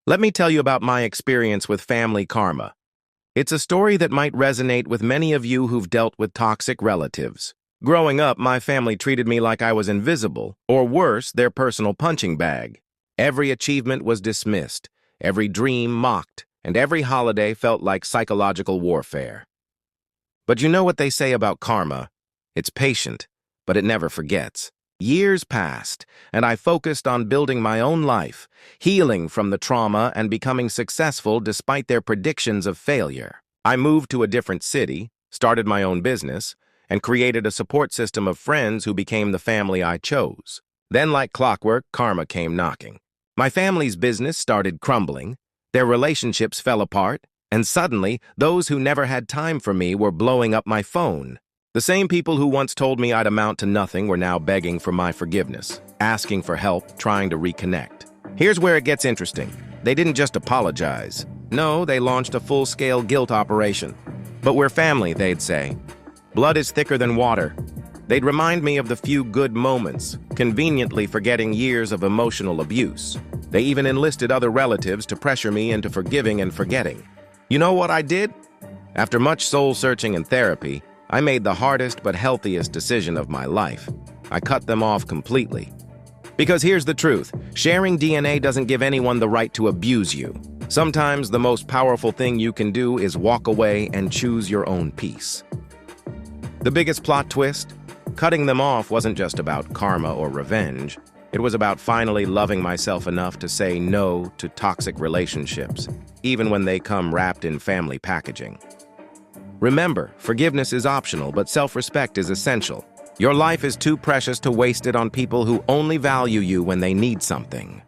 Let me tell you about my experience with family karma. It's a story that might resonate with many of you who've dealt with toxic relatives. Growing up, my family treated me like I was invisible, or worse, their personal punching bag. Every achievement was dismissed, every dream mocked, and every holiday felt like psychological warfare. But you know what they say about karma? It's patient, but it never forgets. Years passed, and I focused on building my own life, healing from the trauma and becoming successful despite their predictions of failure. I moved to a different city, started my own business, and created a support system of friends who became the family I chose. Then, like clockwork, karma came knocking. My family's business started crumbling, their relationships fell apart, and suddenly, those who never had time for me were blowing up my phone. The same people who once told me I'd amount to nothing were now begging for my forgiveness, asking for help, trying to reconnect. Here's where it gets interesting. They didn't just apologize. No, they launched a full-scale guilt operation. But we're family, they'd say. Blood is thicker than water. They'd remind me of the few good moments, conveniently forgetting years of emotional abuse. They even enlisted other relatives to pressure me into forgiving and forgetting. You know what I did? After much soul-searching and therapy, I made the hardest but healthiest decision of my life. I cut them off completely. Because here's the truth, sharing DNA doesn't give anyone the right to abuse you. Sometimes the most powerful thing you can do is walk away and choose your own peace. The biggest plot twist? Cutting them off wasn't just about karma or revenge. It was about finally loving myself enough to say no to toxic relationships, even when they come wrapped in family packaging. Remember, forgiveness is optional, but self-respect is essential. Your life is too precious to waste it on people who only value you when they need something.